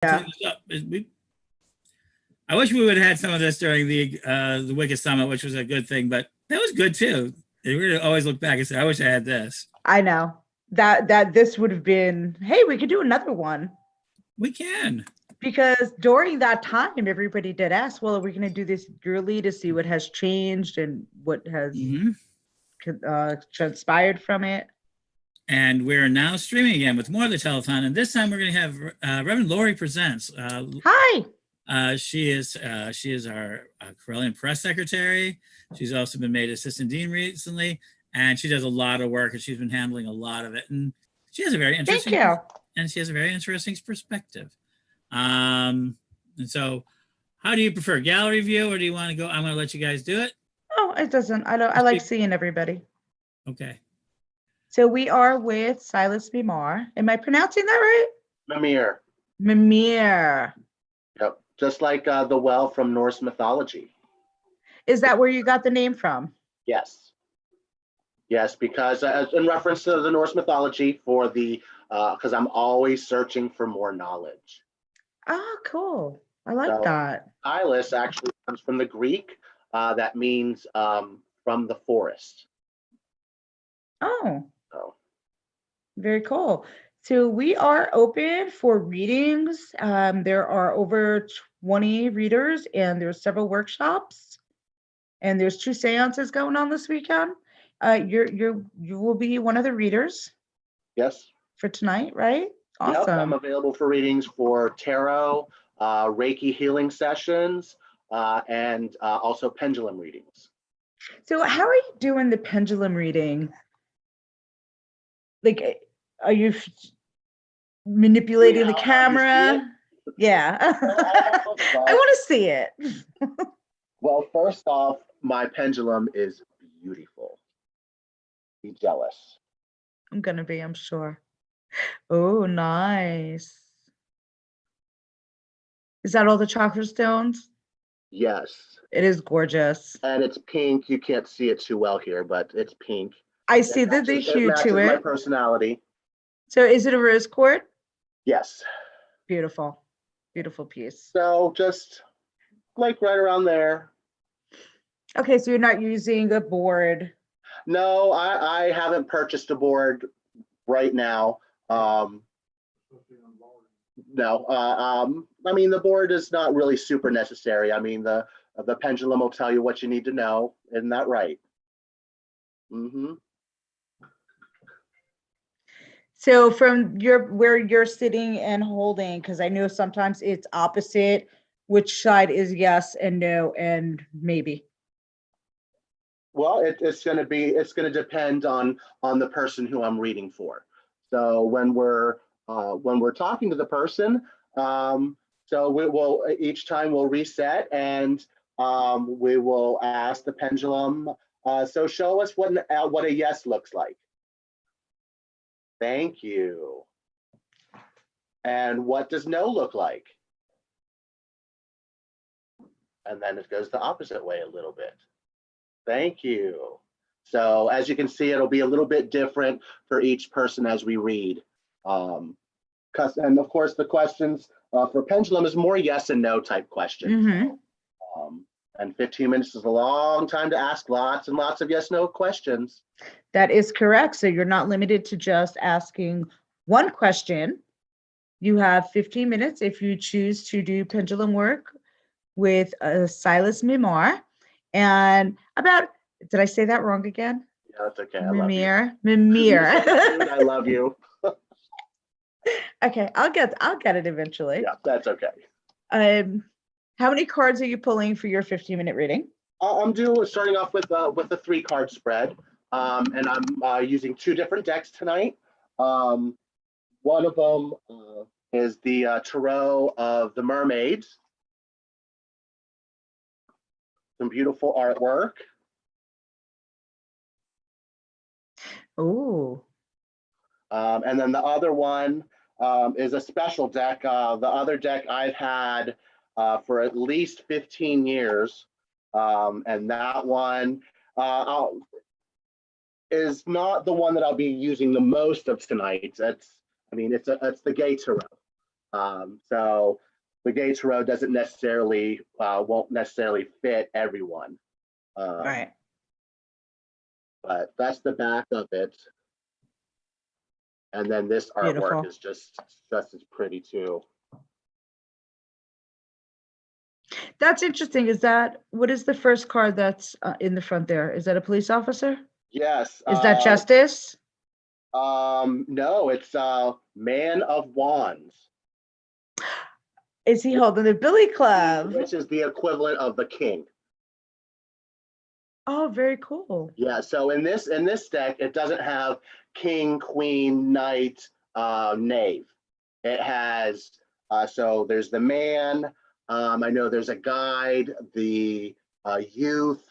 Yeah. I wish we would have had some of this during the Wicked Summit, which was a good thing, but that was good too. They really always look back and say, I wish I had this. I know that this would have been, hey, we could do another one. We can. Because during that time, everybody did ask, well, are we going to do this yearly to see what has changed and what has transpired from it? And we're now streaming again with more of the telethon. And this time we're going to have Reverend Lori Presents. Hi. She is our Corellian press secretary. She's also been made assistant dean recently, and she does a lot of work, and she's been handling a lot of it. And she has a very interesting perspective. And so, how do you prefer, gallery view, or do you want to go? I'm going to let you guys do it. Oh, it doesn't. I like seeing everybody. Okay. So we are with Silas Mimar. Am I pronouncing that right? Mimir. Mimir. Yep. Just like the well from Norse mythology. Is that where you got the name from? Yes. Yes, because in reference to the Norse mythology for the, because I'm always searching for more knowledge. Oh, cool. I like that. Silas actually comes from the Greek. That means from the forest. Oh. Very cool. So we are open for readings. There are over 20 readers, and there's several workshops, and there's 2 seances going on this weekend. You will be one of the readers. Yes. For tonight, right? Awesome. Yep, I'm available for readings for tarot, Reiki healing sessions, and also pendulum readings. So how are you doing the pendulum reading? Like, are you manipulating the camera? Yeah. I want to see it. Well, first off, my pendulum is beautiful. Be jealous. I'm gonna be, I'm sure. Oh, nice. Is that all the chakra stones? Yes. It is gorgeous. And it's pink. You can't see it too well here, but it's pink. I see the hue to it. My personality. So is it a rose quartz? Yes. Beautiful. Beautiful piece. So just like right around there. Okay, so you're not using a board. No, I haven't purchased a board right now. No, I mean, the board is not really super necessary. I mean, the pendulum will tell you what you need to know. Isn't that right? Mm-hmm. So from where you're sitting and holding, because I know sometimes it's opposite, which side is yes and no and maybe? Well, it's going to depend on the person who I'm reading for. So when we're talking to the person, so we will each time we'll reset and we will ask the pendulum. So show us what a yes looks like. Thank you. And what does no look like? And then it goes the opposite way a little bit. Thank you. So as you can see, it'll be a little bit different for each person as we read. And of course, the questions for pendulum is more yes and no type questions. Mm-hmm. And 15 minutes is a long time to ask lots and lots of yes, no questions. That is correct. So you're not limited to just asking one question. You have 15 minutes if you choose to do pendulum work with Silas Mimar. And did I say that wrong again? Yeah, that's okay. Mimir. Mimir. I love you. Okay, I'll get it eventually. Yeah, that's okay. How many cards are you pulling for your 15-minute reading? I'm starting off with a 3-card spread, and I'm using 2 different decks tonight. One of them is the Tarot of the Mermaids. Some beautiful artwork. Oh. And then the other one is a special deck. The other deck I've had for at least 15 years. And that one is not the one that I'll be using the most of tonight. It's the Gay Tarot. So the gay tarot doesn't necessarily, won't necessarily fit everyone. Right. But that's the back of it. And then this artwork Beautiful. is just as pretty too. That's interesting. What is the first card that's in the front there? Is that a police officer? Yes. Is that justice? No, it's Man of Wands. Is he holding the billy club? Which is the equivalent of the king. Oh, very cool. Yeah, so in this deck, it doesn't have king, queen, knight, knave. It has, so there's the man, I know there's a guide, the youth,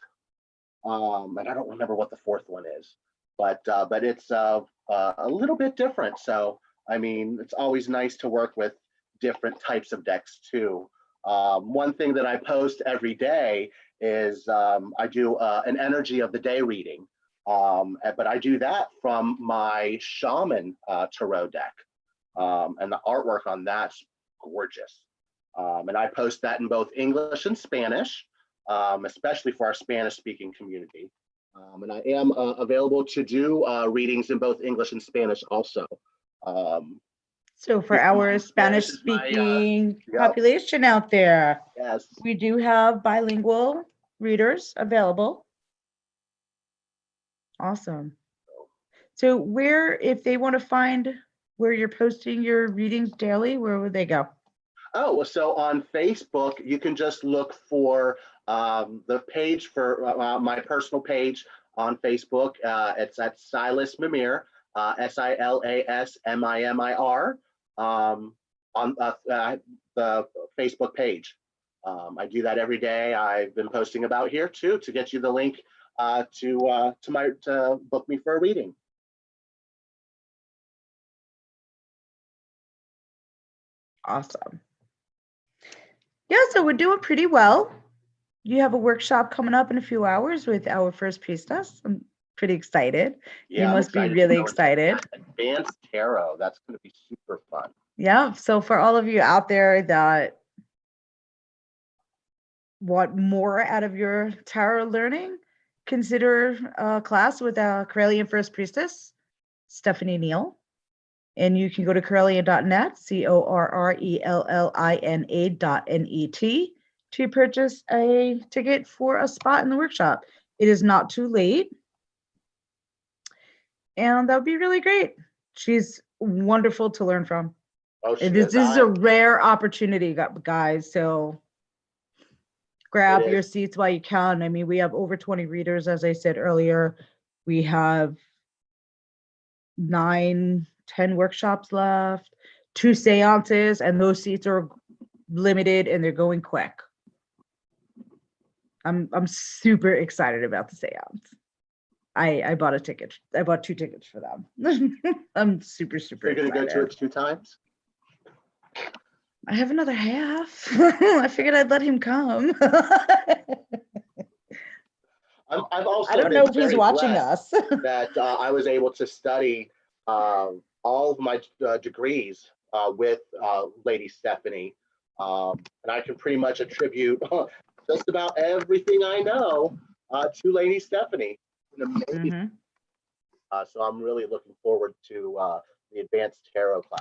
and I don't remember what the fourth one is, but it's a little bit different. So, I mean, it's always nice to work with different types of decks too. One thing that I post every day is I do an energy of the day reading, but I do that from my shaman tarot deck, and the artwork on that's gorgeous. And I post that in both English and Spanish, especially for our Spanish-speaking community. And I am available to do readings in both English and Spanish also. So for our Spanish-speaking population out there, yes, we do have bilingual readers available. Awesome. So if they want to find where you're posting your readings daily, where would they go? Oh, so on Facebook, you can just look for the page for my personal page on Facebook. It's at Silas Mimir, SILASMIMIR, on the Facebook page. I do that every day. I've been posting about here too to get you the link to book me for a reading. Awesome. Yeah, so we're doing pretty well. You have a workshop coming up in a few hours with our first priestess. I'm pretty excited. Yeah, you must be really excited. Advanced tarot. That's going to be super fun. Yeah. So for all of you out there that want more out of your tarot learning, consider a class with a Correllian First Priestess, Stephanie Neal. And you can go to Correllian.net, CORRELLINA.net, to purchase a ticket for a spot in the workshop. It is not too late. And that would be really great. She's wonderful to learn from. Oh, this is a rare opportunity, guys. So grab your seats while you can. I mean, we have over 20 readers, as I said earlier. We have 9-10 workshops left, 2 seances, and those seats are limited and they're going quick. I'm super excited about the seance. I bought a ticket. I bought 2 tickets for them. I'm super excited. You're gonna go to it 2 times? I have another half. I figured I'd let him come. I've also I don't know if he's watching us. that I was able to study all of my degrees with Lady Stephanie, and I can pretty much attribute just about everything I know to Lady Stephanie. Mm-hmm. So I'm really looking forward to the advanced tarot class.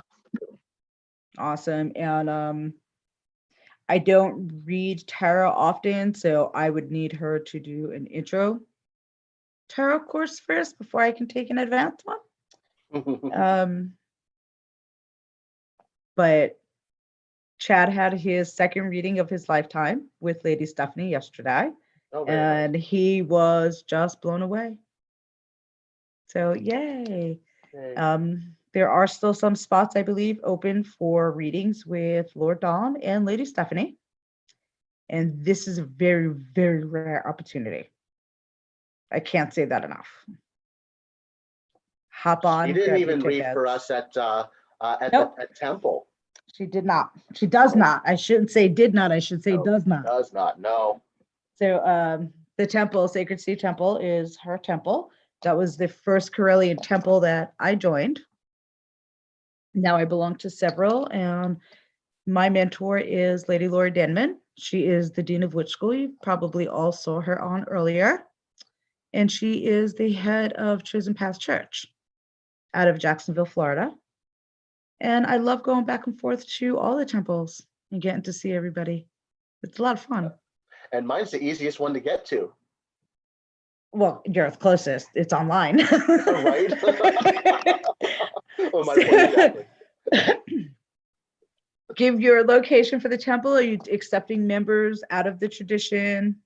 Awesome. And I don't read tarot often, so I would need her to do an intro tarot course first before I can take an advanced one. But Chad had his second reading of his lifetime with Lady Stephanie yesterday, and nice. He was just blown away. So yay. There are still some spots, I believe, open for readings with Lord Dawn and Lady Stephanie. And this is a very, very rare opportunity. I can't say that enough. Hop on. She didn't even read for us at Temple. She did not. She does not. I shouldn't say did not. I should say does not. Does not. No. So the temple, Sacred Sea Temple, is her temple. That was the first Correllian temple that I joined. Now I belong to several, and My mentor is Lady Laura Denman. She is the Dean of Witch School. You probably all saw her on earlier. And she is the head of Chosen Path Church out of Jacksonville, Florida. And I love going back and forth to all the temples and getting to see everybody. It's a lot of fun. And mine's the easiest one to get to. Well, you're the closest. It's online. Right? Oh, my point exactly. Give your location for the temple. Are you accepting members out of the tradition?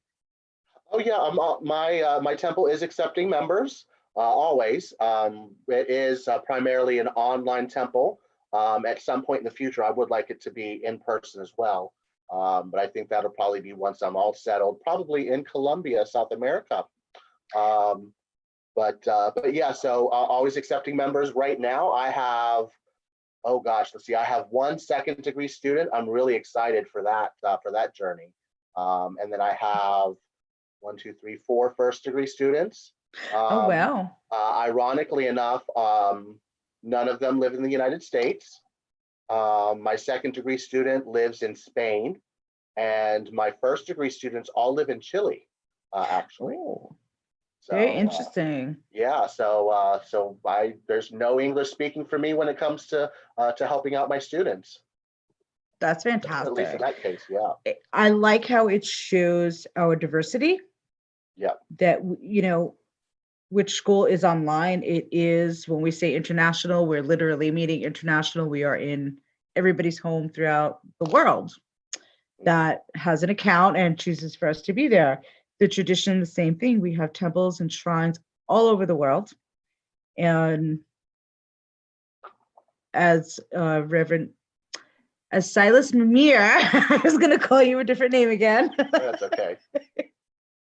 Oh yeah, my temple is accepting members always. It is primarily an online temple. At some point in the future, I would like it to be in person as well. But I think that'll probably be once I'm all settled, probably in Colombia, South America. But yeah, so always accepting members. Right now, I have, oh gosh, let's see, I have one second degree student. I'm really excited for that journey. And then I have 1, 2, 3, 4 first degree students. Oh, wow. Ironically enough, none of them live in the United States. My second degree student lives in Spain, and my first degree students all live in Chile, actually. Oh, So, very interesting. yeah, so there's no English speaking for me when it comes to helping out my students. That's fantastic. At least in that case, yeah. I like how it shows our diversity. Yeah. That, which school is online. It is, when we say international, we're literally meaning international. We are in everybody's home throughout the world that has an account and chooses for us to be there. The tradition, the same thing. We have temples and shrines all over the world. And as Silas Mimir, I was going to call you a different name again. That's okay.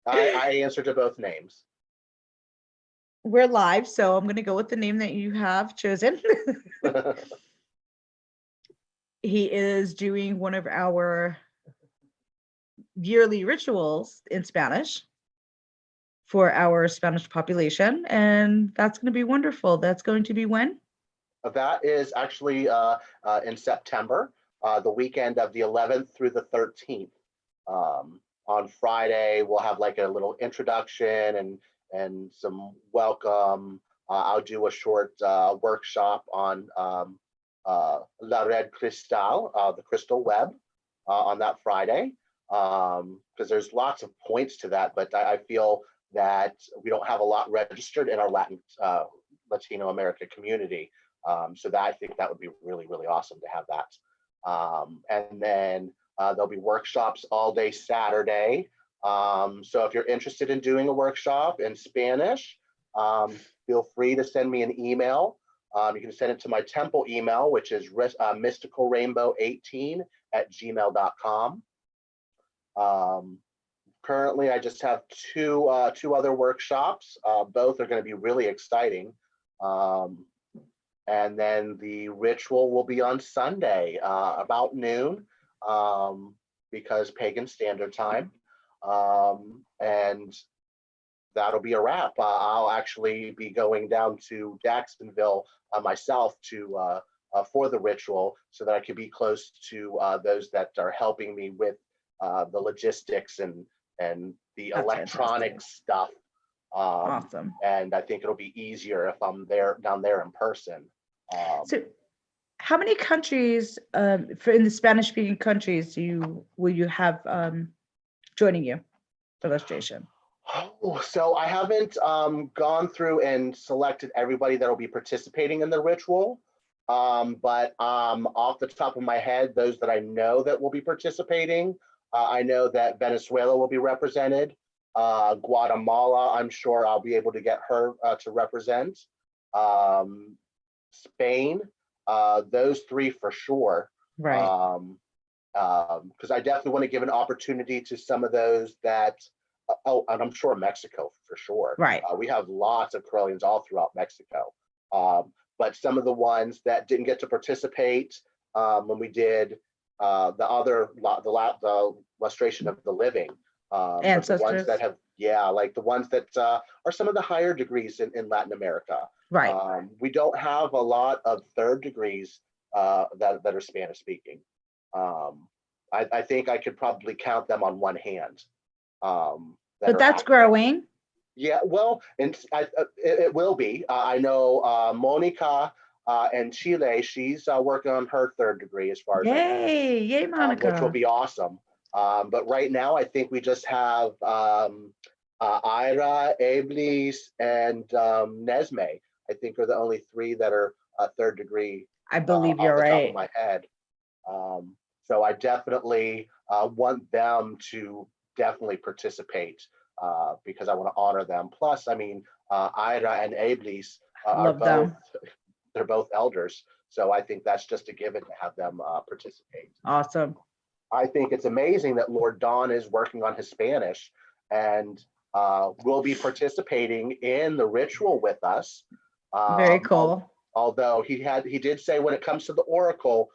I answer to both names. We're live, so I'm going to go with the name that you have chosen. He is doing one of our yearly rituals in Spanish for our Spanish population, and that's going to be wonderful. That's going to be when? That is actually in September, the weekend of the 11th through the 13th. On Friday, we'll have like a little introduction and some welcome. I'll do a short workshop on La Red Cristal, the crystal web, on that Friday, because there's lots of points to that, but I feel that we don't have a lot registered in our Latino America community. So that I think that would be really, really awesome to have that. And then there'll be workshops all day Saturday. So if you're interested in doing a workshop in Spanish, feel free to send me an email. You can send it to my temple email, which is mysticalrainbow18@gmail.com. Currently, I just have two other workshops. Both are going to be really exciting. And then the ritual will be on Sunday about noon, because Pagan Standard Time. And that'll be a wrap. I'll actually be going down to Jacksonville myself for the ritual, so that I can be close to those that are helping me with the logistics and the That's electronic fantastic. stuff. Awesome. And I think it'll be easier if I'm down there in person. So how many countries in the Spanish-speaking countries will you have joining you for illustration? Oh, so I haven't gone through and selected everybody that will be participating in the ritual, but off the top of my head, those that I know that will be participating, I know that Venezuela will be represented. Guatemala, I'm sure I'll be able to get her to represent. Spain, those three for sure. Right. Because I definitely want to give an opportunity to some of those that, and I'm sure Mexico for sure. Right. We have lots of Corellians all throughout Mexico. But some of the ones that didn't get to participate when we did the illustration of the living, Ancestors. the ones that have, like the ones that are some of the higher degrees in Latin America. Right. We don't have a lot of third degrees that are Spanish speaking. I think I could probably count them on one hand. But that's growing. Yeah, well, and it will be. I know Monica in Chile, she's working on her third degree as far as I know. Yay, Monica. Which will be awesome. But right now, I think we just have Ira, Ablis, and Nesme. I think are the only three that are third degree. I believe you're off the top right. of my head. So I definitely want them to definitely participate because I want to honor them. Plus, I mean, Ira and Ablis are both, they're both elders. So I think that's just a given to have them participate. Awesome. I think it's amazing that Lord Don is working on his Spanish and will be participating in the ritual with us. Very cool. Although he did say when it comes to the Oracle,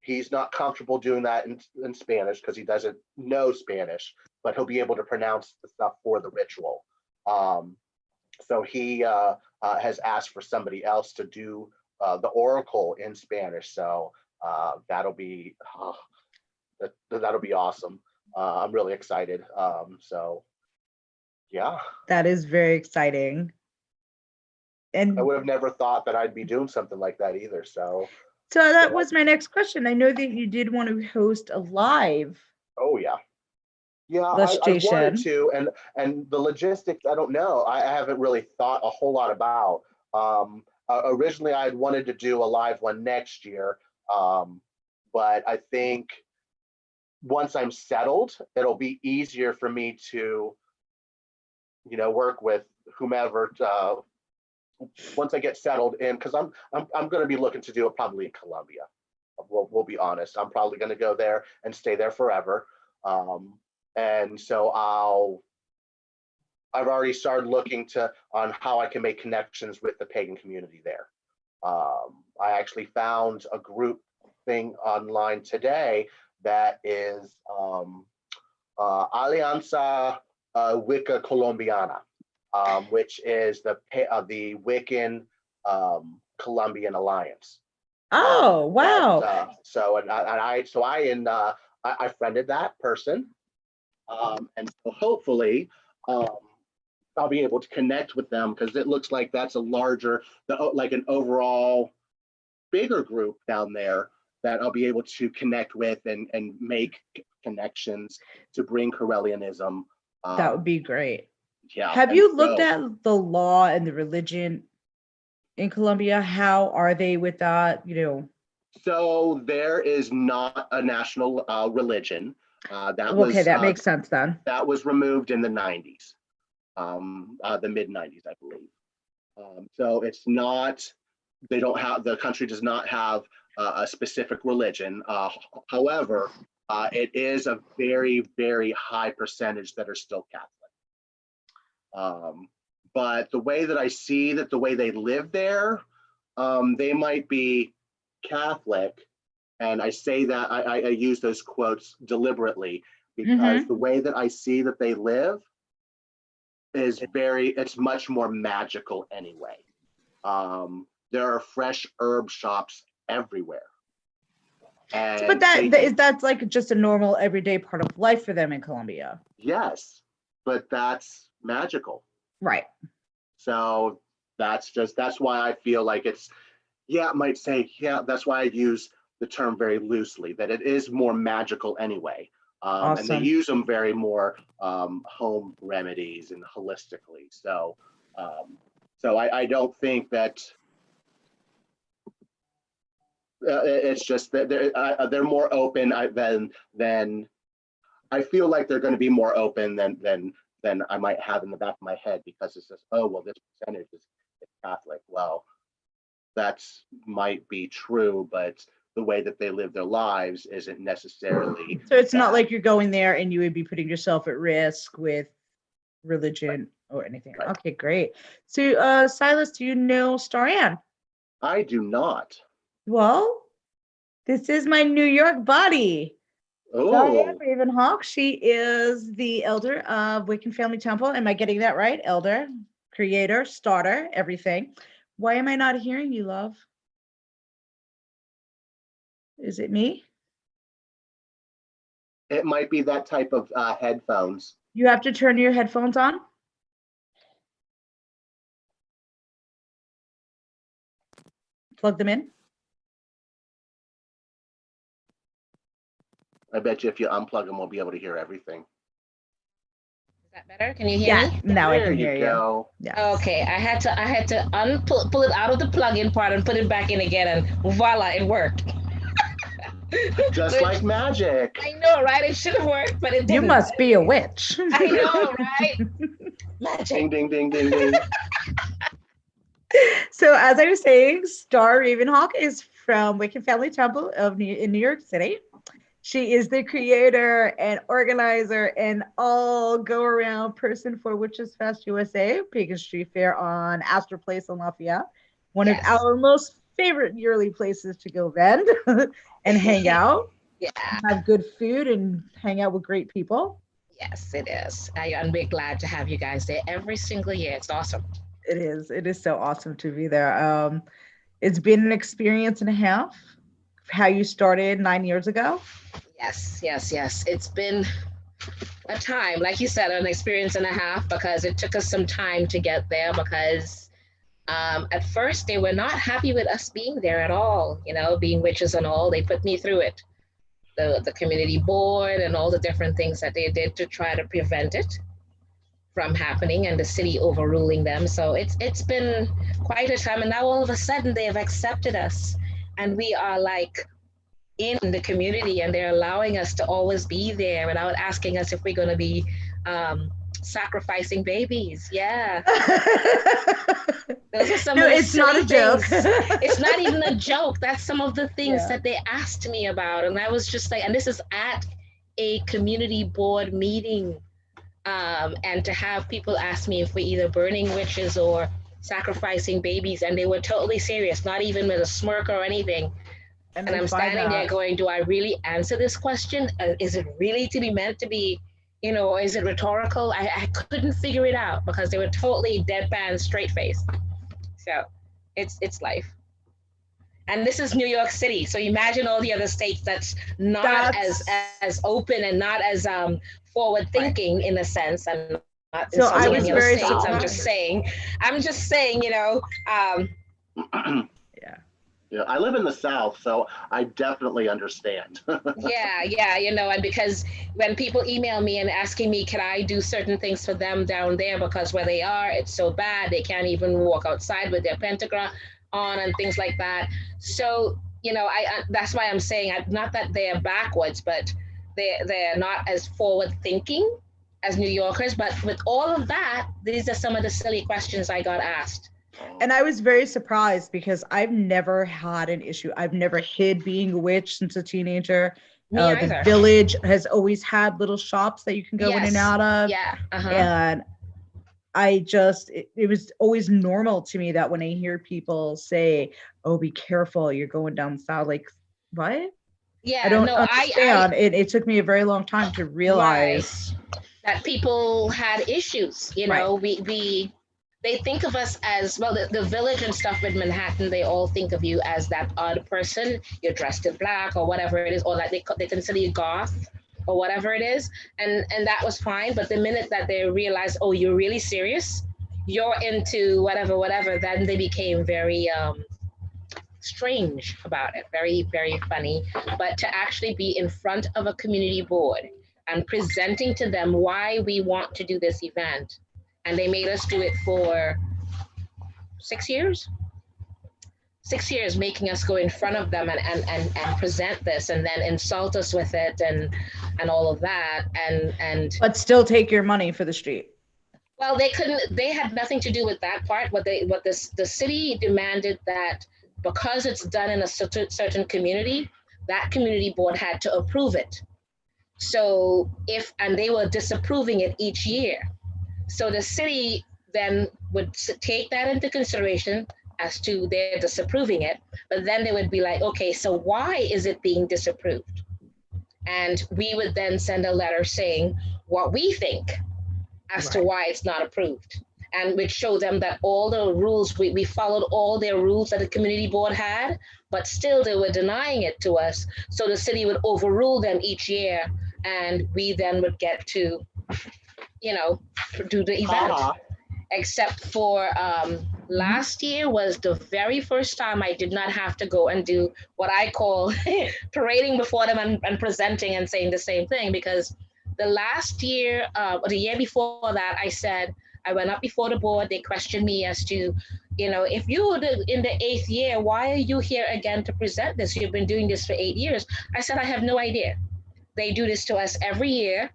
he's not comfortable doing that in Spanish because he doesn't know Spanish, but he'll be able to pronounce the stuff for the ritual. So he has asked for somebody else to do the Oracle in Spanish. So that'll be awesome. I'm really excited. So yeah. That is very exciting. And I would have never thought that I'd be doing something like that either. So that was my next question. I know that you did want to host a live. Oh yeah. Yeah, I wanted to, and the logistics, I don't know. I haven't really thought a whole lot about. Originally, I had wanted to do a live one next year, but I think once I'm settled, it'll be easier for me to, work with whomever. Once I get settled in, because I'm going to be looking to do it probably in Colombia. We'll be honest. I'm probably going to go there and stay there forever. And so I've already started looking on how I can make connections with the pagan community there. I actually found a group thing online today that is Alianza Wicca Colombiana, which is the Wiccan Colombian Alliance. Oh, wow. I friended that person. And so hopefully I'll be able to connect with them because it looks like that's a larger, like an overall bigger group down there that I'll be able to connect with and make connections to bring Corellianism. That would be great. Yeah. Have you looked at the law and the religion in Colombia? How are they with that? So there is not a national religion. That makes sense then. That was removed in the 90s, the mid 90s, I believe. So it's not, the country does not have a specific religion. However, it is a very, very high percentage that are still Catholic. But the way that I see that the way they live there, they might be Catholic. And I say that I use those quotes deliberately because the way that I see that they live is it's much more magical anyway. There are fresh herb shops everywhere. But that's like just a normal everyday part of life for them in Colombia. Yes, but that's magical. Right. So that's why I feel like it might say, that's why I use the term very loosely, that it is more magical anyway. Awesome. And they use them very more home remedies and holistically. So I don't think that it's just that they're more open than I feel like they're going to be more open than I might have in the back of my head because it's just, oh, well, this percentage is Catholic. Well, that might be true, but the way that they live their lives isn't necessarily. So it's not like you're going there and you would be putting yourself at risk with religion or anything. Right. Okay, great. So Silas, do you know Star-Ann? I do not. Well, this is my New York buddy. Star-Ann Ravenhawk. She is the elder of Wiccan Family Temple. Am I getting that right? Elder, creator, starter, everything. Why am I not hearing you, love? Is it me? It might be that type of headphones. You have to turn your headphones on. Plug them in. I bet you if you unplug them, we'll be able to hear everything. Is that better? Can you hear me? Now I There can hear you. go. Yeah. Okay, I had to pull it out of the plug-in part and put it back in again, and voila, it worked. Just like magic. I know, right? It should have worked, but it didn't. You must be a witch. I know, right? Ding, Magic. ding, ding, ding, ding. So as I was saying, Star Ravenhawk is from Wiccan Family Temple in New York City. She is the creator and organizer and all go-around person for Witches Fest USA, Pagan Street Fair on Astor Place in Lafayette. One of our most favorite yearly places to go vend and hang out. Yeah. Have good food and hang out with great people. Yes, it is. I'm very glad to have you guys there every single year. It's awesome. It is. It is so awesome to be there. It's been an experience and a half. How you started 9 years ago. Yes. It's been a time, like you said, an experience and a half, because it took us some time to get there, because at first they were not happy with us being there at all, being witches and all. They put me through it. The community board and all the different things that they did to try to prevent it from happening, and the city overruling them. So it's been quite a time, and now all of a sudden they have accepted us, and we are like in the community, and they're allowing us to always be there without asking us if we're going to be sacrificing babies. Yeah. Those are some No, of the it's not a silly joke. things. It's not even a joke. That's some of the things that they asked me about. And I was just like, and this is at a community board meeting. And to have people ask me if we're either burning witches or sacrificing babies, and they were totally serious, not even with a smirk or anything. And I'm standing there going, do I really answer this question? Is it really to be meant to be, or is it rhetorical? I couldn't figure it out, because they were totally deadpan, straight faced. So it's life. And this is New York City. So imagine all the other states that's not as open and not as forward thinking in a sense. And not so I was very states. I'm just saying, Yeah, I live in the South, so I definitely understand. yeah, and because when people email me and asking me, can I do certain things for them down there, because where they are, it's so bad, they can't even walk outside with their pentagram on and things like that. So, I that's why I'm saying, not that they're backwards, but they're not as forward thinking as New Yorkers. But with all of that, these are some of the silly questions I got asked. And I was very surprised, because I've never had an issue. I've never hid being a witch since a teenager. The village has always had little shops that you can go in and out of. Yeah. And it was always normal to me that when I hear people say, oh, be careful, you're going down south, like, what? Yeah, I don't understand. It took me a very long time to realize that people had issues. They think of us as, well, the village and stuff in Manhattan, they all think of you as that odd person. You're dressed in black or whatever it is, or like they consider you goth or whatever it is. And that was fine. But the minute that they realized, oh, you're really serious, you're into whatever, then they became very strange about it. Very, very funny. But to actually be in front of a community board and presenting to them why we want to do this event. And they made us do it for 6 years. 6 years, making us go in front of them and present this, and then insult us with it and all of that. But still take your money for the street. Well, they couldn't. They had nothing to do with that part. The city demanded that because it's done in a certain community, that community board had to approve it. So and they were disapproving it each year. So the city then would take that into consideration as to their disapproving it, but then they would be like, okay, so why is it being disapproved? And we would then send a letter saying what we think as to why it's not approved. And we'd show them that all the rules, we followed all their rules that the community board had, but still they were denying it to us. So the city would overrule them each year and we then would get to, you know, do the event. Except for last year was the very first time I did not have to go and do what I call parading before them and presenting and saying the same thing, because the last year, or the year before that, I went up before the board. They questioned me as to, you know, if you were in the 8th year, why are you here again to present this? You've been doing this for 8 years. I said, I have no idea. They do this to us every year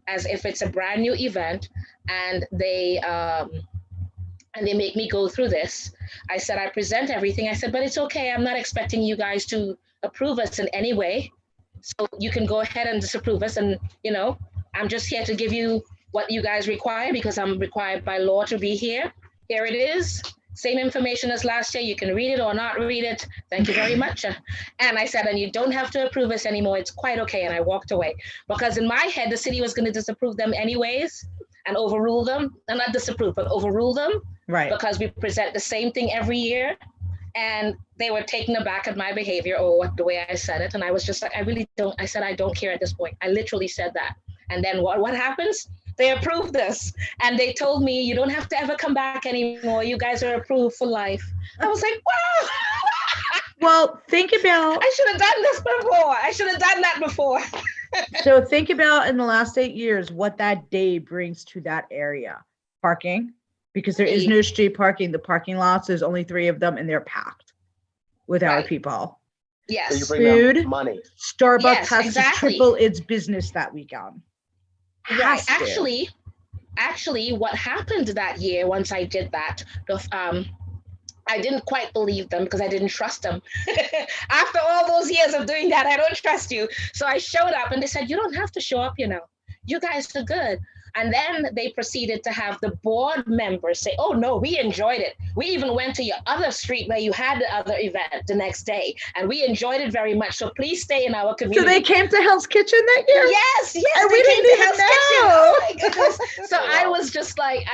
as if it's a brand new event, and they make me go through this. I said, I present everything. I said, but it's okay. I'm not expecting you guys to approve us in any way. So you can go ahead and disapprove us. And, you know, I'm just here to give you what you guys require because I'm required by law to be here. Here it is. Same information as last year. You can read it or not read it. Thank you very much. And I said, and you don't have to approve us anymore. It's quite okay. And I walked away because in my head, the city was going to disapprove them anyways and overrule them. And not disapprove, but overrule them. Right. Because we present the same thing every year. And they were taken aback at my behavior or the way I said it. And I was just like, I said, I don't care at this point. I literally said that. And then what happens? They approved this. And they told me, you don't have to ever come back anymore. You guys are approved for life. I was like, wow. Well, think about. I should have done this before. I should have done that before. So think about in the last 8 years, what that day brings to that area. Parking, because there is no street parking. The parking lots, there's only 3 of them and they're packed with our people. Yes. So you bring Food, money. Starbucks has to triple its business that weekend. Right. Actually, what happened that year once I did that, I didn't quite believe them because I didn't trust them. After all those years of doing that, I don't trust you. So I showed up and they said, you don't have to show up, you know. You guys are good. And then they proceeded to have the board members say, oh, no, we enjoyed it. We even went to your other street where you had the other event the next day. And we enjoyed it very much. So please stay in our community. So they came to Hell's Kitchen that year? Yes. And we didn't even know. Oh, my goodness. So I was just like,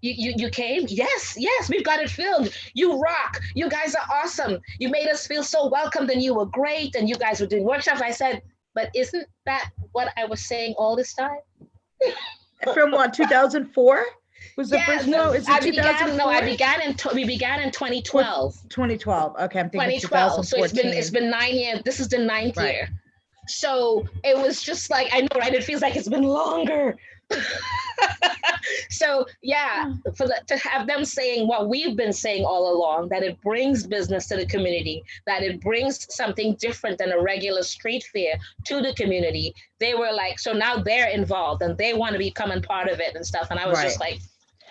you came? Yes, we've got it filmed. You rock. You guys are awesome. You made us feel so welcomed and you were great. And you guys were doing workshops. I said, but isn't that what I was saying all this time? From what, 2004? Was the first? No, is it 2004? We began in 2012. 2012. Okay, I'm thinking 2012. So it's been 9 years. This is the 9th year. So it was just like, I know, right? It feels like it's been longer. So yeah, to have them saying what we've been saying all along, that it brings business to the community, that it brings something different than a regular street fair to the community. They were like, so now they're involved and they want to become a part of it and stuff. And I was just like,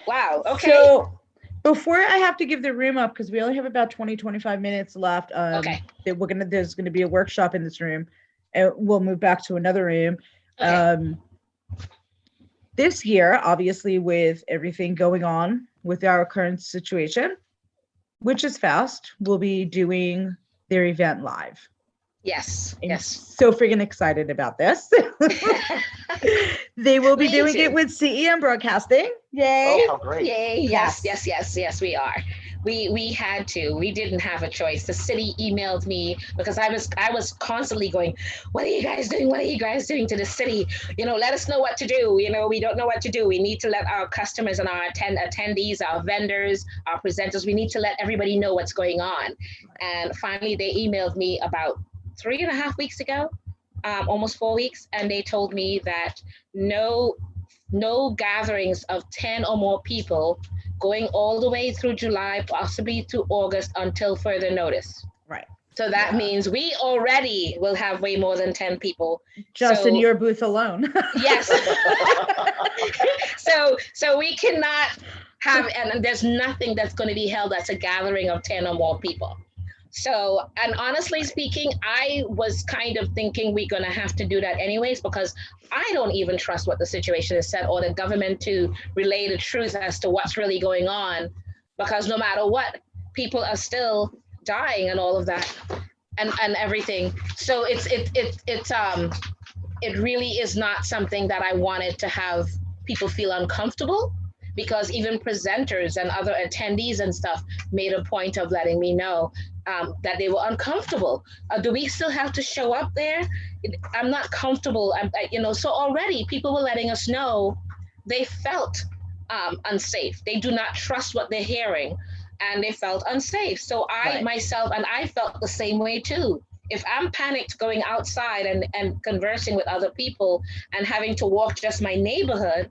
wow, okay. So before I have to give the room up, because we only have about 20-25 minutes left. Okay. There's gonna be a workshop in this room, and we'll move back to another room. Okay. This year, obviously, with everything going on with our current situation, which is fast, we'll be doing their event live. Yes. So freaking excited about this. They will be doing it with CEM Broadcasting. Yay. Oh, how great. Yay. Yes, we are. We had to. We didn't have a choice. The city emailed me because I was constantly going, what are you guys doing? What are you guys doing to the city? You know, let us know what to do. You know, we don't know what to do. We need to let our customers and our attendees, our vendors, our presenters, we need to let everybody know what's going on. And finally, they emailed me about 3.5 weeks ago, almost 4 weeks. And they told me that no gatherings of 10 or more people going all the way through July, possibly to August until further notice. Right. So that means we already will have way more than 10 people. Just in your booth alone. Yes. So we cannot have, and there's nothing that's going to be held as a gathering of 10 or more people. So, and honestly speaking, I was kind of thinking we're going to have to do that anyways, because I don't even trust what the situation is said or the government to relay the truth as to what's really going on, because no matter what, people are still dying and all of that and everything. So it really is not something that I wanted to have people feel uncomfortable, because even presenters and other attendees and stuff made a point of letting me know, that they were uncomfortable. Do we still have to show up there? I'm not comfortable. So already people were letting us know they felt unsafe. They do not trust what they're hearing, and they felt unsafe. So I myself, and I felt the same way too. If I'm panicked going outside and conversing with other people and having to walk just my neighborhood,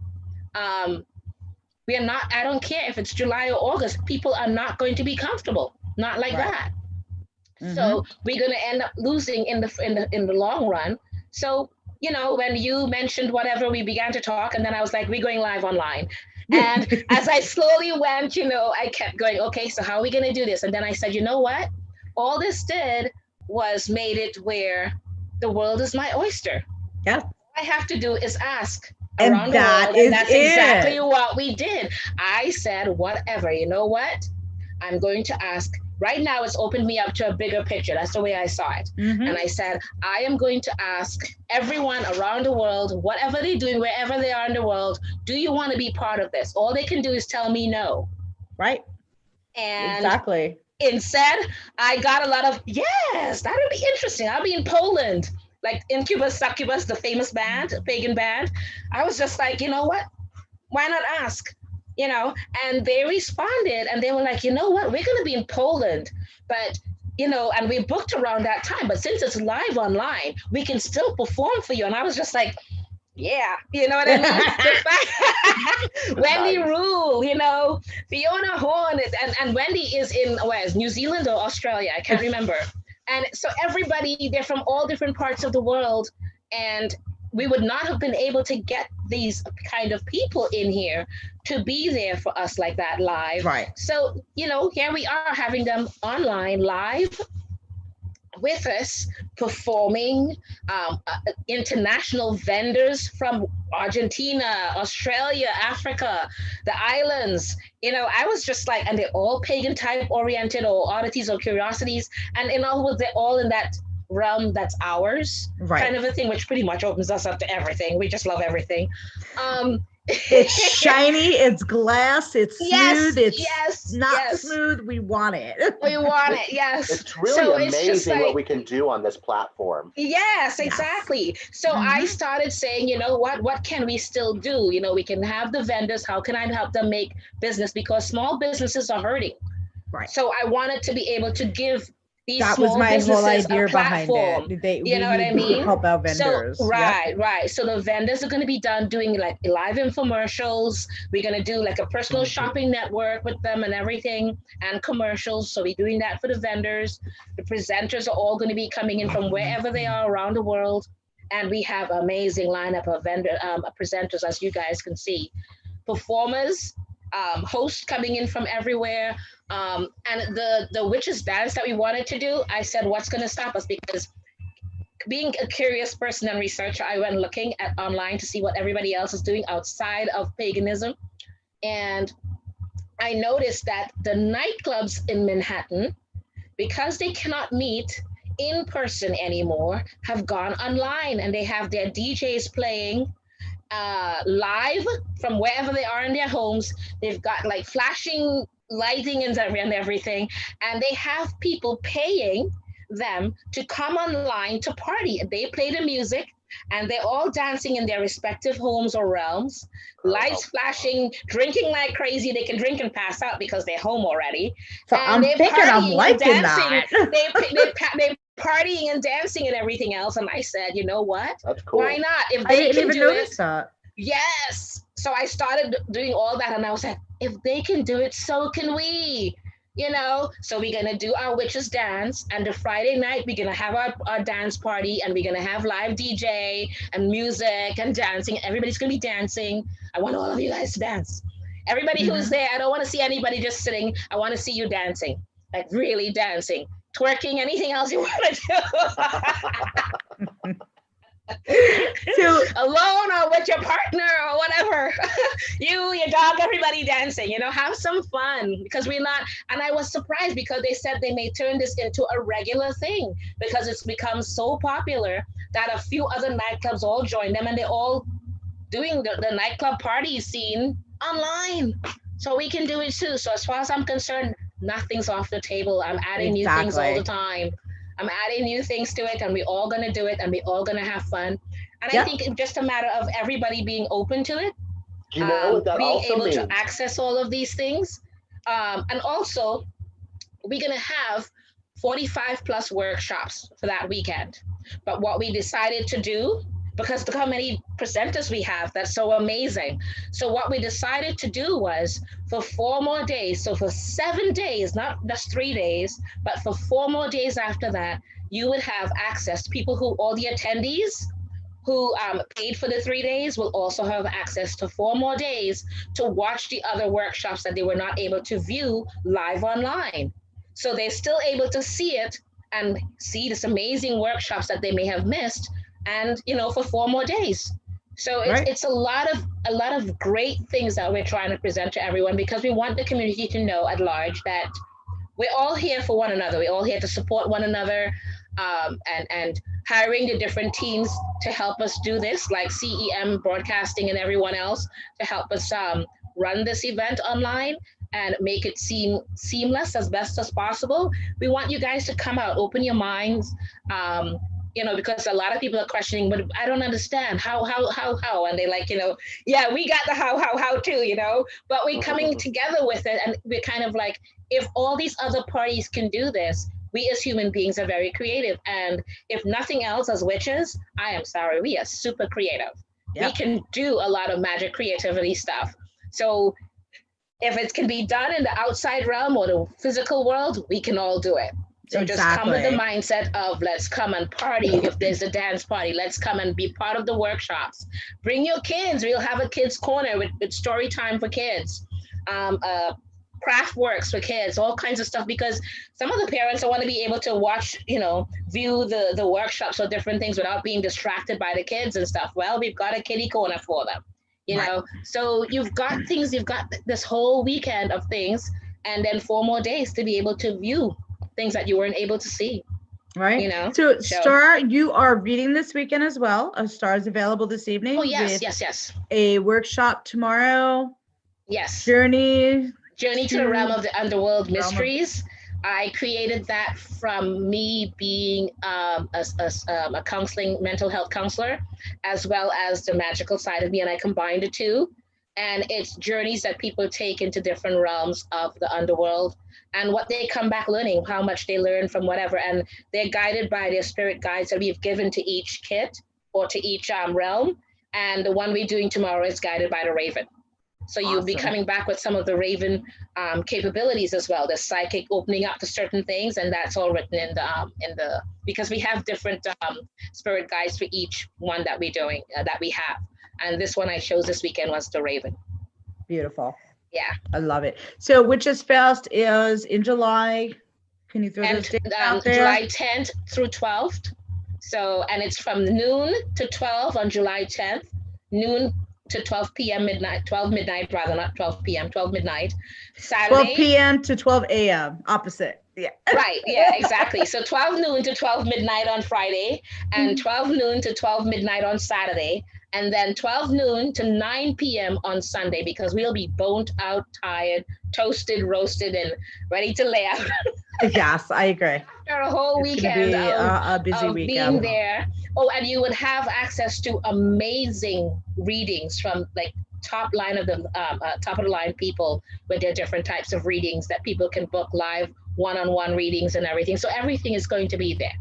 we are not, I don't care if it's July or August, people are not going to be comfortable. Not like that. Mm-hmm. So we're going to end up losing in the long run. So, when you mentioned whatever, we began to talk, and then I was like, we're going live online. And as I slowly went, I kept going, okay, so how are we going to do this? And then I said, you know what? All this did was made it where the world is my oyster. Yeah. All I have to do is ask around the world, and that's exactly what we did. I said, whatever, you know what? I'm going to ask. Right now, it's opened me up to a bigger picture. That's the way I saw it. Mm-hmm. And I said, I am going to ask everyone around the world, whatever they're doing, wherever they are in the world, do you want to be part of this? All they can do is tell me no. Right. And exactly. Instead, I got a lot of, yes, that would be interesting. I'll be in Poland, like Incubus, Succubus, the famous band, pagan band. I was just like, you know what? Why not ask? And they responded, and they were like, you know what? We're going to be in Poland, but, and we booked around that time. But since it's live online, we can still perform for you. And I was just like, yeah, you know what I mean? Wendy Rule, Fiona Horn, and Wendy is in New Zealand or Australia? I can't remember. And so everybody, they're from all different parts of the world, and we would not have been able to get these kind of people in here to be there for us like that live. Right. So, here we are having them online live with us, performing, international vendors from Argentina, Australia, Africa, the islands. I was just like, and they're all pagan type oriented or oddities or curiosities. And they're all in that realm that's ours, kind of a thing, which pretty much opens us up to everything. We just love everything. It's shiny, it's glass, it's smooth, it's not smooth. We want it. We want it, yes. It's really amazing what we can do on this platform. Yes, exactly. So I started saying, what can we still do? We can have the vendors. How can I help them make business? Because small businesses are hurting. Right. So I wanted to be able to give that was my whole idea behind it. You know what I mean? Help out vendors. So, right. So the vendors are going to be doing like live infomercials. We're going to do like a personal shopping network with them and everything, and commercials. So we're doing that for the vendors. The presenters are all going to be coming in from wherever they are around the world. And we have an amazing lineup of presenters, as you guys can see. Performers, hosts coming in from everywhere. And the witches dance that we wanted to do, I said, what's going to stop us? Because being a curious person and researcher, I went looking at online to see what everybody else is doing outside of paganism. And I noticed that the nightclubs in Manhattan, because they cannot meet in person anymore, have gone online, and they have their DJs playing live from wherever they are in their homes. They've got like flashing lighting and everything, and they have people paying them to come online to party. They play the music, and they're all dancing in their respective homes or realms, lights flashing, drinking like crazy. They can drink and pass out because they're home already. So I'm thinking I'm liking that. They're partying and dancing and everything else. And I said, you know what? That's cool. Why not? If I they didn't can even do notice it, that. yes. So I started doing all that, and I was like, if they can do it, so can we. So we're going to do our witches dance, and the Friday night, we're going to have our dance party, and we're going to have live DJ and music and dancing. Everybody's going to be dancing. I want all of you guys to dance. Everybody who's there, I don't want to see anybody just sitting. I want to see you dancing, like really dancing, twerking, anything else you want to do. So alone or with your partner or whatever, you, your dog, everybody dancing, have some fun, because we're not. And I was surprised because they said they may turn this into a regular thing, because it's become so popular that a few other nightclubs all join them, and they're all doing the nightclub party scene online. So we can do it too. So as far as I'm concerned, Nothing's off the table. I'm adding new things all the time. I'm adding new things to it, and we're all going to do it, and we're all going to have fun. And I think it's just a matter of everybody being open to it. Do you know what that being also able means? to access all of these things. And also, we're going to have 45 plus workshops for that weekend. But what we decided to do, because look how many presenters we have, that's so amazing. So what we decided to do was for 4 more days, so for 7 days, not just 3 days, but for 4 more days after that, you would have access. People who, all the attendees who paid for the 3 days will also have access to 4 more days to watch the other workshops that they were not able to view live online. So they're still able to see it and see this amazing workshops that they may have missed, and for 4 more days. So it's a lot of great things that we're trying to present to everyone, because we want the community to know at large that we're all here for one another. We're all here to support one another, and hiring the different teams to help us do this, like CEM Broadcasting and everyone else, to help us run this event online and make it seamless as best as possible. We want you guys to come out, open your minds, because a lot of people are questioning, but I don't understand how, and they're like, yeah, we got the how too, but we're coming together with it, and we're kind of like, if all these other parties can do this, we as human beings are very creative. And if nothing else, as witches, I am sorry, we are super creative. Yep. We can do a lot of magic creativity stuff. So if it can be done in the outside realm or the physical world, we can all do it. So just come with the mindset of, let's come and party. If there's a dance party, let's come and be part of the workshops. Bring your kids. We'll have a kids corner with story time for kids. Craft works for kids, all kinds of stuff, because some of the parents want to be able to watch, view the workshops or different things without being distracted by the kids and stuff. Well, we've got a kiddie corner for them, so you've got this whole weekend of things, and then 4 more days to be able to view things that you weren't able to see. Right. So Star, you are reading this weekend as well. Star is available this evening. Oh, yes. A workshop tomorrow. Yes. Journey to the realm of the underworld mysteries. I created that from me being a mental health counselor, as well as the magical side of me, and I combined the two. And it's journeys that people take into different realms of the underworld, and what they come back learning, how much they learn from whatever, and they're guided by their spirit guides that we've given to each kit or to each realm. And the one we're doing tomorrow is guided by the Raven. So you'll be coming back with some of the Raven capabilities as well, the psychic opening up to certain things, and that's all written in the because we have different spirit guides for each one that we're doing that we have, and this one I chose this weekend was the Raven. Beautiful. Yeah, I love it. So Witches Fest is in July. Can you throw those dates out there? July 10th through 12th. So, and it's from noon to 12 on July 10th, noon to 12 p.m. midnight, 12 midnight rather, not 12 p.m., 12 midnight. Saturday. 12 p.m. to 12 a.m. Opposite. Yeah. Right. Yeah, exactly. So 12 noon to 12 midnight on Friday, and 12 noon to 12 midnight on Saturday, and then 12 noon to 9 p.m. on Sunday, because we'll be boned out, tired, toasted, roasted, and ready to lay out. Yes, I agree. For a whole weekend a busy weekend. Being there. Oh, and you would have access to amazing readings from like top of the line people with their different types of readings that people can book live one-on-one readings and everything. So everything is going to be there.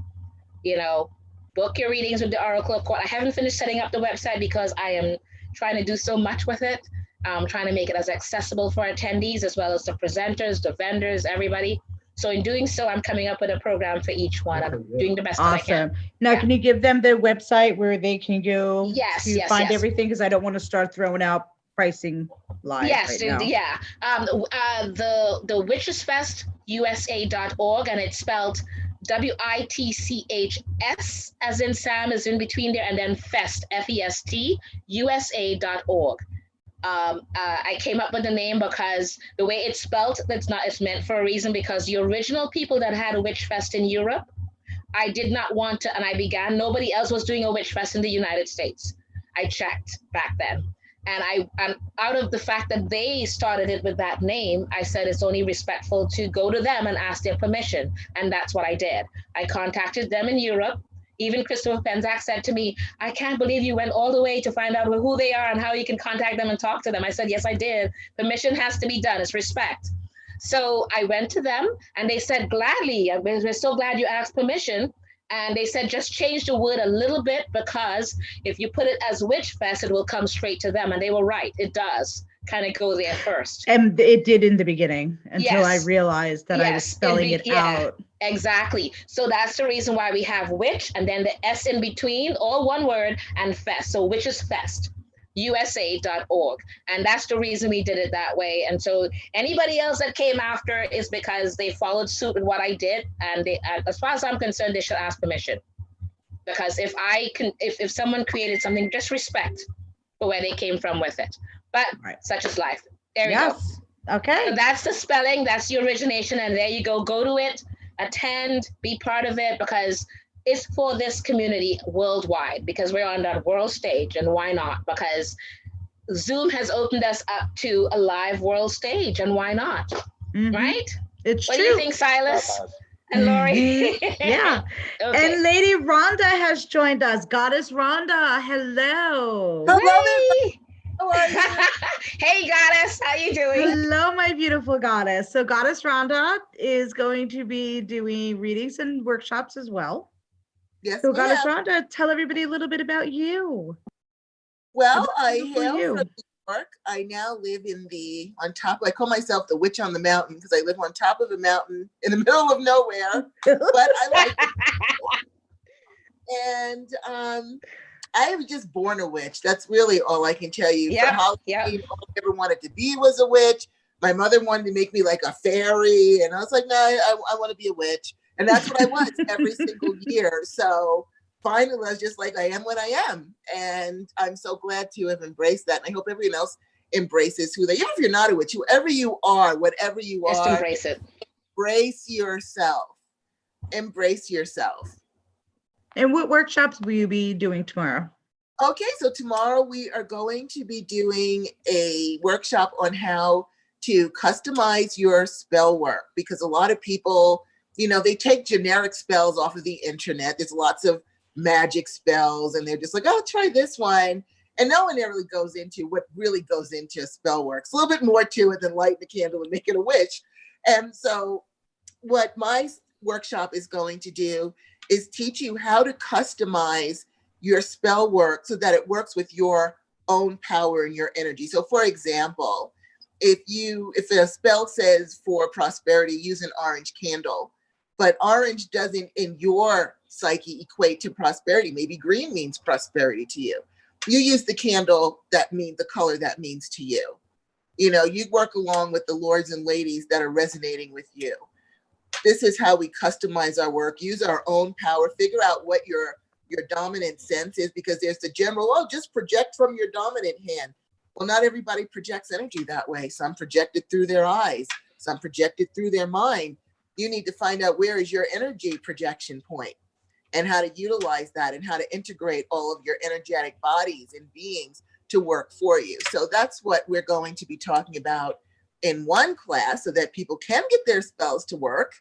Book your readings with the Oracle of Court. I haven't finished setting up the website because I am trying to do so much with it. I'm trying to make it as accessible for attendees as well as the presenters, the vendors, everybody. So in doing so, I'm coming up with a program for each one. I'm doing the best that I can. Now, can you give them the website where they can go to find everything? Because I don't want to start throwing out pricing live right now. Yeah. The Witches Fest USA.org, and it's spelled WITCHS as in Sam is in between there, and then Fest, FEST, USA.org. I came up with the name because the way it's spelled, it's meant for a reason, because the original people that had a Witch Fest in Europe, I did not want to, and nobody else was doing a Witch Fest in the United States. I checked back then. And out of the fact that they started it with that name, I said it's only respectful to go to them and ask their permission. And that's what I did. I contacted them in Europe. Even Christopher Penzak said to me, I can't believe you went all the way to find out who they are and how you can contact them and talk to them. I said, yes, I did. Permission has to be done. It's respect. So I went to them and they said, gladly, we're so glad you asked permission. And they said, just change the word a little bit, because if you put it as Witch Fest, it will come straight to them. And they were right. It does kind of go there first. And it did in the beginning until I Yes. realized that I was spelling it out. Exactly. So that's the reason why we have witch and then the S in between, all one word, and fest. So Witches Fest, USA.org. And that's the reason we did it that way. And so anybody else that came after is because they followed suit with what I did. And they, as far as I'm concerned, they should ask permission. Because if someone created something, just respect for where they came from with it. But such is life. There we go. Okay. So that's the spelling, that's the origination, and there you go. Go to it, attend, be part of it, because it's for this community worldwide, because we're on that world stage. And why not? Because Zoom has opened us up to a live world stage, and why not? Right? It's what true. do you think, Silas? And Lori? Yeah. Okay. And Lady Rhonda has joined us. Goddess Rhonda, hello. Hello, how are you? Hey, Goddess, how you doing? Hello, my beautiful goddess. So Goddess Rhonda is going to be doing readings and workshops as well. Yes, So Goddess Rhonda, tell everybody a little bit about you. Well, I hail from New York. I now live I call myself the witch on the mountain because I live on top of a mountain in the middle of nowhere, but I like it. And I was just born a witch. That's really all I can tell you. For Halloween, all I ever wanted to be was a witch. My mother wanted to make me like a fairy, and I was like, no, I want to be a witch. And that's what I was every single year. So finally, I was just like, I am what I am. And I'm so glad to have embraced that. And I hope everyone else embraces who they are. Even if you're not a witch, whoever you are, whatever you just are, embrace it. Embrace yourself. Embrace yourself. And what workshops will you be doing tomorrow? Okay, so tomorrow we are going to be doing a workshop on how to customize your spell work, because a lot of people, they take generic spells off of the internet. There's lots of magic spells and they're just like, oh, try this one. And no one ever really goes into what really goes into spell work. It's a little bit more to it than lighting a candle and making a witch. And so what my workshop is going to do is teach you how to customize your spell work so that it works with your own power and your energy. So for example, if a spell says for prosperity, use an orange candle, but orange doesn't in your psyche equate to prosperity. Maybe green means prosperity to you. You use the candle that means the color that means to you. You work along with the lords and ladies that are resonating with you. This is how we customize our work, use our own power, figure out what your dominant sense is, because there's the general, just project from your dominant hand. Well, not everybody projects energy that way. Some project it through their eyes, some project it through their mind. You need to find out where is your energy projection point and how to utilize that and how to integrate all of your energetic bodies and beings to work for you. So that's what we're going to be talking about in one class so that people can get their spells to work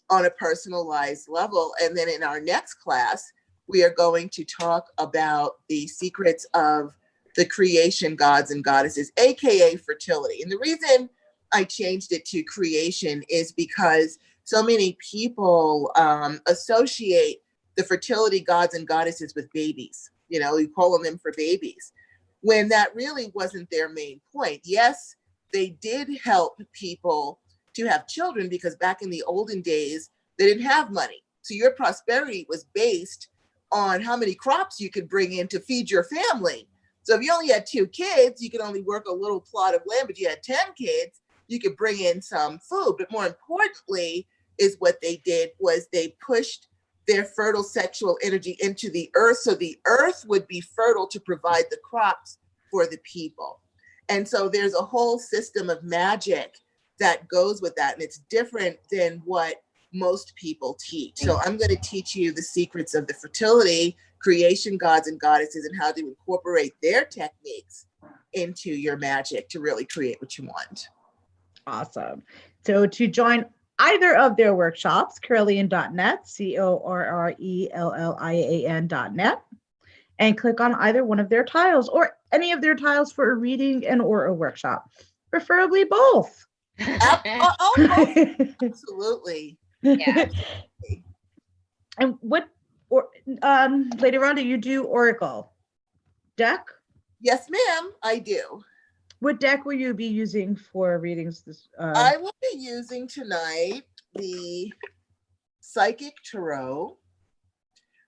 on a personalized level. And then in our next class, we are going to talk about the secrets of the creation gods and goddesses, AKA fertility. And the reason I changed it to creation is because so many people associate the fertility gods and goddesses with babies. You call on them for babies, when that really wasn't their main point. Yes, they did help people to have children because back in the olden days, they didn't have money. So your prosperity was based on how many crops you could bring in to feed your family. So if you only had 2 kids, you could only work a little plot of land, but you had 10 kids, you could bring in some food. But more importantly is what they did was they pushed their fertile sexual energy into the earth so the earth would be fertile to provide the crops for the people. And so there's a whole system of magic that goes with that. And it's different than what most people teach. So I'm going to teach you the secrets of the fertility, creation gods and goddesses, and how to incorporate their techniques into your magic to really create what you want. Awesome. So to join either of their workshops, Correllian.net, CORRELLIAN.net, and click on either one of their tiles or any of their tiles for a reading and or a workshop, preferably both. Absolutely. Yeah. And what, or Lady Rhonda, you do Oracle deck? Yes, ma'am, I do. What deck will you be using for readings this? I will be using tonight the Psychic Tarot,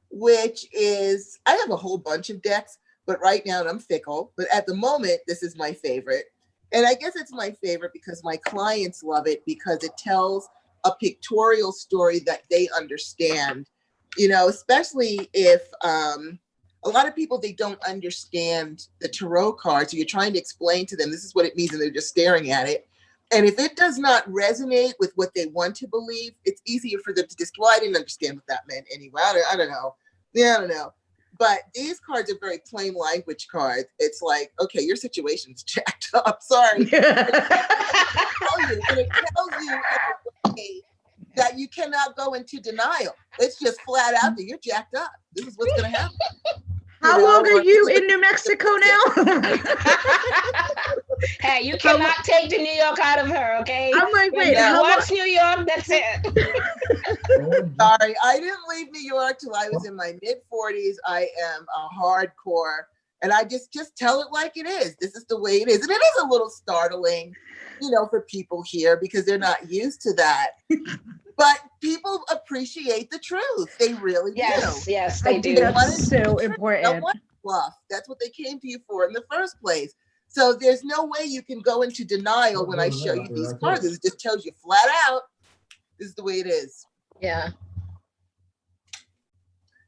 which is, I have a whole bunch of decks, but right now I'm fickle. But at the moment, this is my favorite. And I guess it's my favorite because my clients love it because it tells a pictorial story that they understand, you know, especially if a lot of people, they don't understand the tarot cards. So you're trying to explain to them, this is what it means, and they're just staring at it. And if it does not resonate with what they want to believe, it's easier for them to just, well, I didn't understand what that meant anyway. I don't know. Yeah, I don't know. But these cards are very plain language cards. It's like, okay, your situation's jacked up. Sorry. And it tells you in a way that you cannot go into denial. It's just flat out that you're jacked up. This is what's going to happen. How long are you in New Mexico now? Hey, you cannot take the New York out of her, okay? I'm like, wait, how how long? New York, that's it. Sorry, I didn't leave New York till I was in my mid-40s. I am a hardcore, and I just tell it like it is. This is the way it is. And it is a little startling, you know, for people here because they're not used to that. But people appreciate the truth. They really do. Yes, they do. That's so important. No one bluff. That's what they came to you for in the first place. So there's no way you can go into denial when I show you these cards. It just tells you flat out, this is the way it is. Yeah.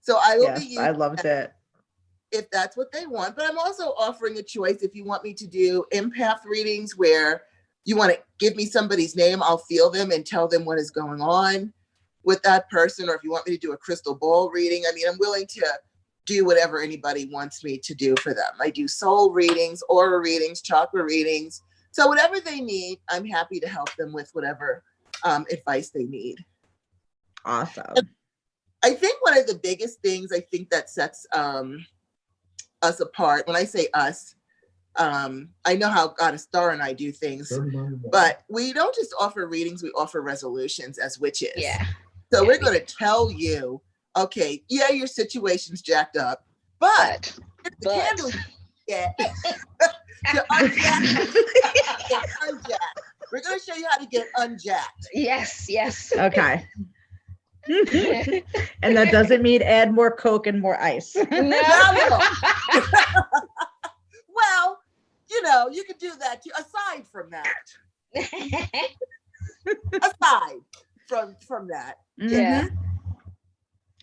So I will be using I loved it. if that's what they want. But I'm also offering a choice if you want me to do empath readings where you want to give me somebody's name, I'll feel them and tell them what is going on with that person. Or if you want me to do a crystal ball reading, I mean, I'm willing to do whatever anybody wants me to do for them. I do soul readings, aura readings, chakra readings. So whatever they need, I'm happy to help them with whatever advice they need. Awesome. I think one of the biggest things I think that sets us apart, when I say us, I know how Goddess Star and I do things, but we don't just offer readings, we offer resolutions as witches. Yeah. So we're going to tell you, okay, yeah, your situation's jacked up, but the candle you get to unjack. We're going to show you how to get unjacked. Yes. Okay. And that doesn't mean add more Coke and more ice. No. Well, you know, you could do that too, aside from that. Aside from that. Yeah.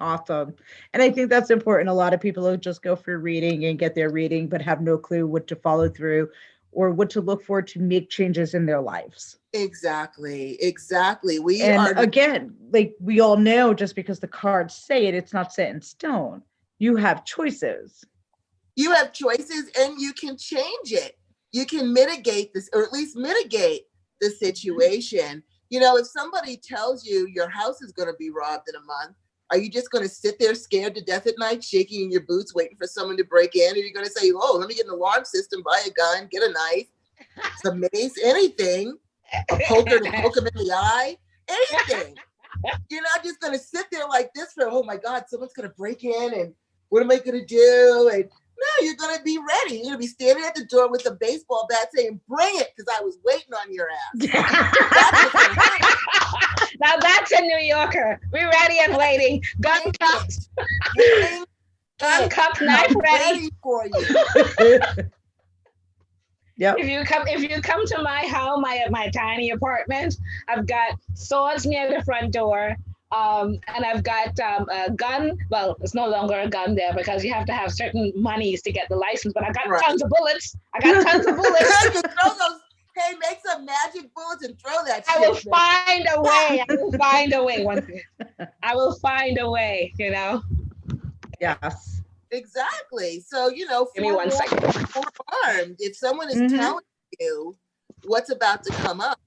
Awesome. And I think that's important. A lot of people will just go for reading and get their reading, but have no clue what to follow through or what to look for to make changes in their lives. Exactly. Again, like we all know, just because the cards say it, it's not set in stone. You have choices. You have choices and you can change it. You can mitigate this, or at least mitigate the situation. You know, if somebody tells you your house is going to be robbed in a month, are you just going to sit there scared to death at night, shaking in your boots, waiting for someone to break in? Or are you going to say, oh, let me get an alarm system, buy a gun, get a knife, some mace, anything, a poker to poke them in the eye, anything. You're not just going to sit there like this for, oh my God, someone's going to break in and what am I going to do? And no, you're going to be ready. You're going to be standing at the door with a baseball bat saying, bring it, because I was waiting on your ass. Now that's a New Yorker. We're ready and waiting. Gun cupped. Gun cupped, knife ready for you. Yep. If you come to my home, my tiny apartment, I've got swords near the front door. And I've got a gun. Well, it's no longer a gun there because you have to have certain monies to get the license. But I got tons of bullets. Hey, make some magic bullets and throw that shit. I will find a way. I will find a way, you know? Yes. Exactly. So, Give me 1 second. forearmed. If someone is Mhm. telling you what's about to come up,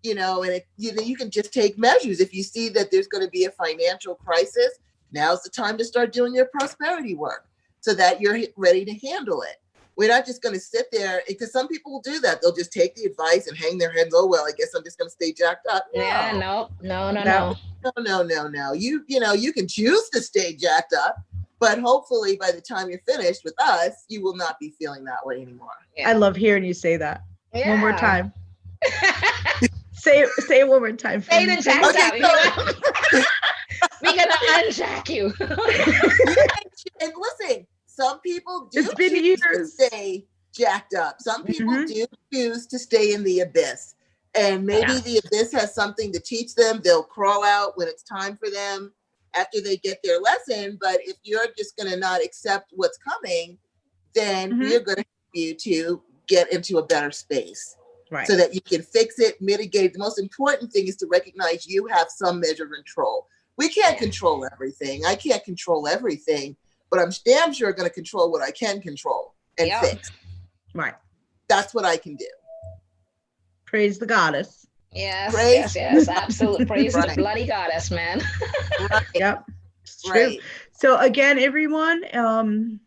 and you can just take measures. If you see that there's going to be a financial crisis, now's the time to start doing your prosperity work so that you're ready to handle it. We're not just going to sit there, because some people will do that. They'll just take the advice and hang their heads. Oh, well, I guess I'm just going to stay jacked up. Yeah, no. No. You can choose to stay jacked up, but hopefully by the time you're finished with us, you will not be feeling that way anymore. I love hearing you say that. Yeah. One more time. Say it one more time. Say the jacked Okay, up. We're gonna unjack you. And listen, some people do It's been choose years. to stay jacked up. Some people Mhm. do choose to stay in the abyss. And maybe the abyss has something to teach them. They'll crawl out when it's time for them after they get their lesson. But if you're just going to not accept what's coming, then Mhm. we're going to help you to get into a better space. Right. So that you can fix it, mitigate. The most important thing is to recognize you have some measure of control. We can't control everything. I can't control everything, but I'm damn sure going to control what I can control and fix. Right. That's what I can do. Praise the goddess. Yes, absolutely. Praise the bloody goddess, man. Right. Yep. It's true. Right. So again, everyone,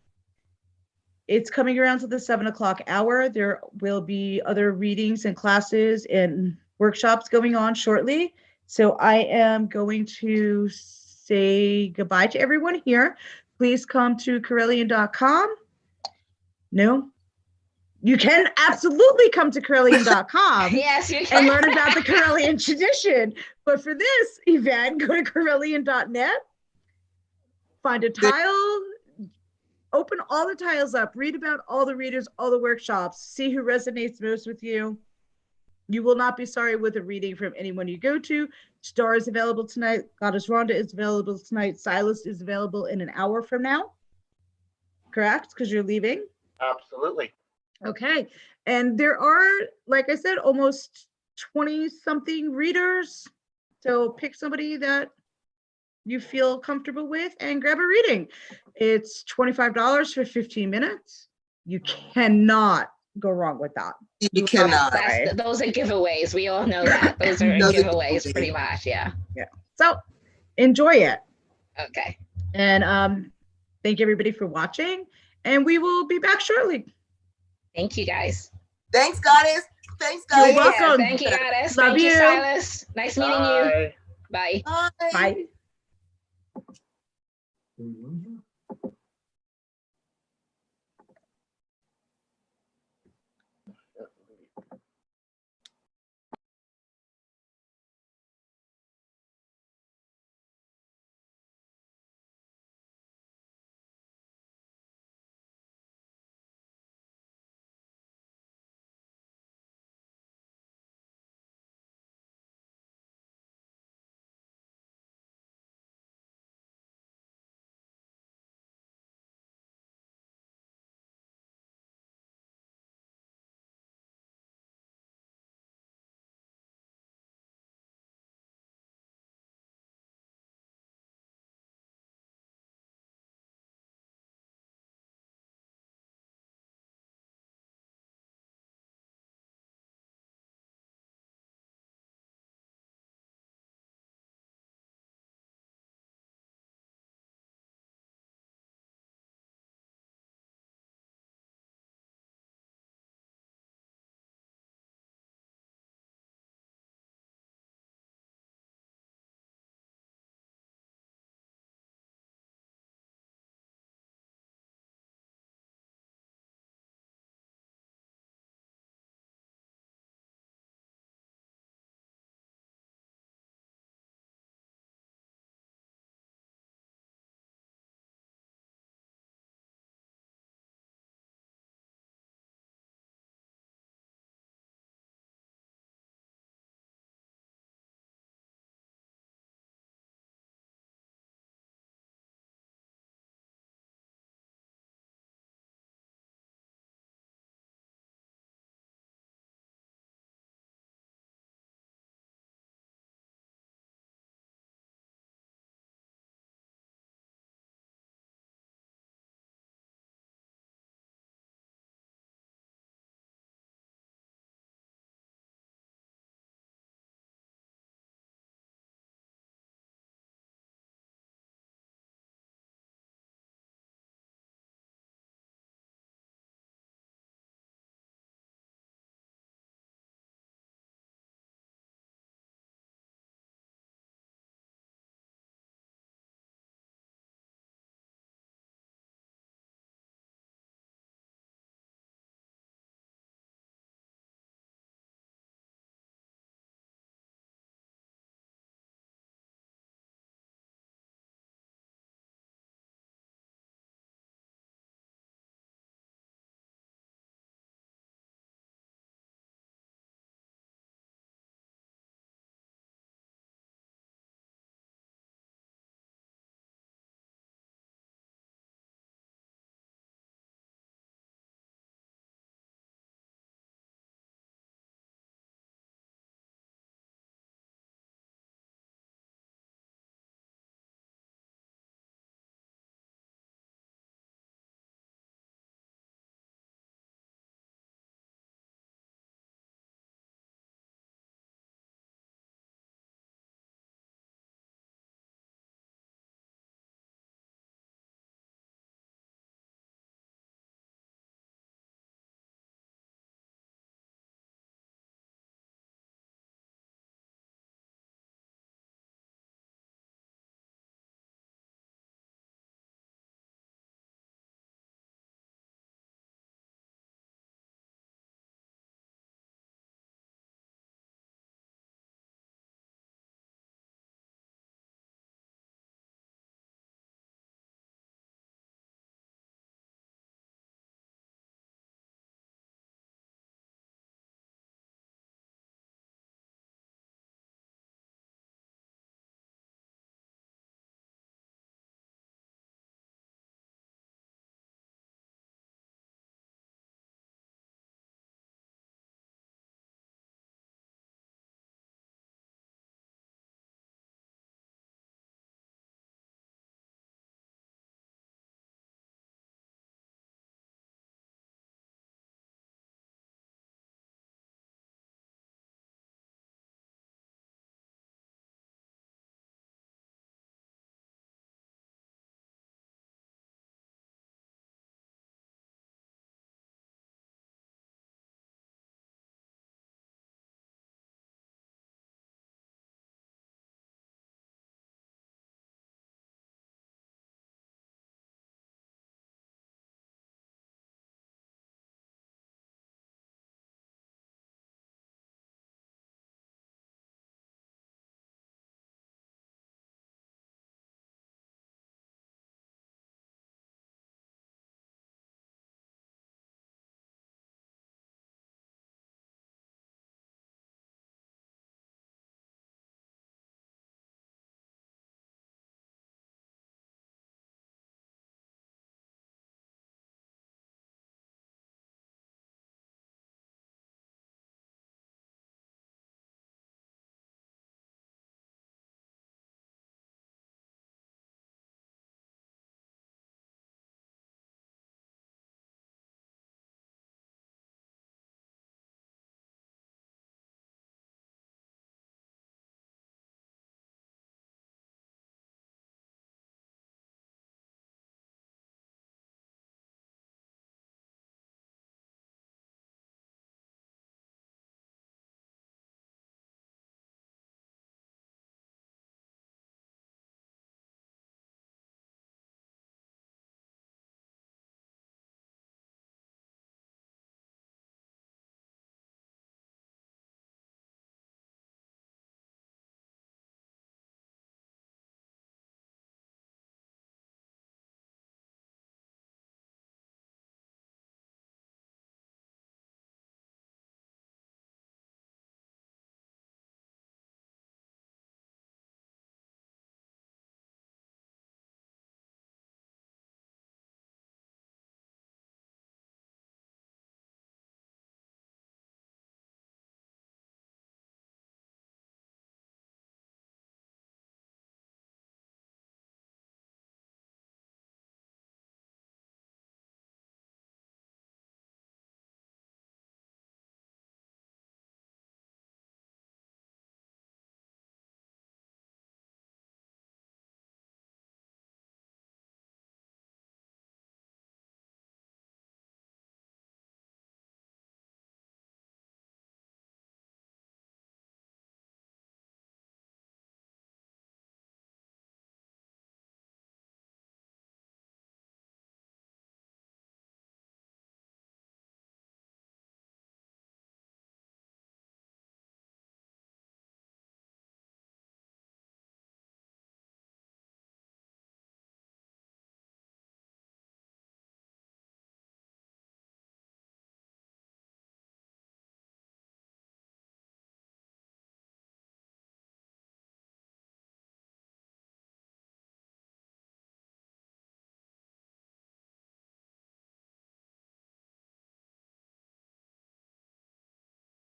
it's coming around to the 7:00 hour. There will be other readings and classes and workshops going on shortly. So I am going to say goodbye to everyone here. Please come to Corellian.com. No, you can absolutely come to Corellian.com. Yes, you and can. learn about the Corellian tradition. But for this event, go to Corellian.net, find a tile, open all the tiles up, read about all the readers, all the workshops, see who resonates most with you. You will not be sorry with a reading from anyone you go to. Star is available tonight. Goddess Rhonda is available tonight. Silas is available in an hour from now. Correct? Because you're leaving. Absolutely. Okay. And there are, like I said, almost 20-something readers. So pick somebody that you feel comfortable with and grab a reading. It's $25 for 15 minutes. You cannot go wrong with that. You cannot. Those are giveaways. We all know that. Those are giveaways pretty much. Yeah. So enjoy it. Okay. And thank everybody for watching. And we will be back shortly. Thank you, guys. Thanks, Goddess. Thanks, guys. You're welcome. Thank you, Goddess. Love Thank you, you. Silas. Nice meeting you. Bye. Bye. Bye. Bye. Mhm.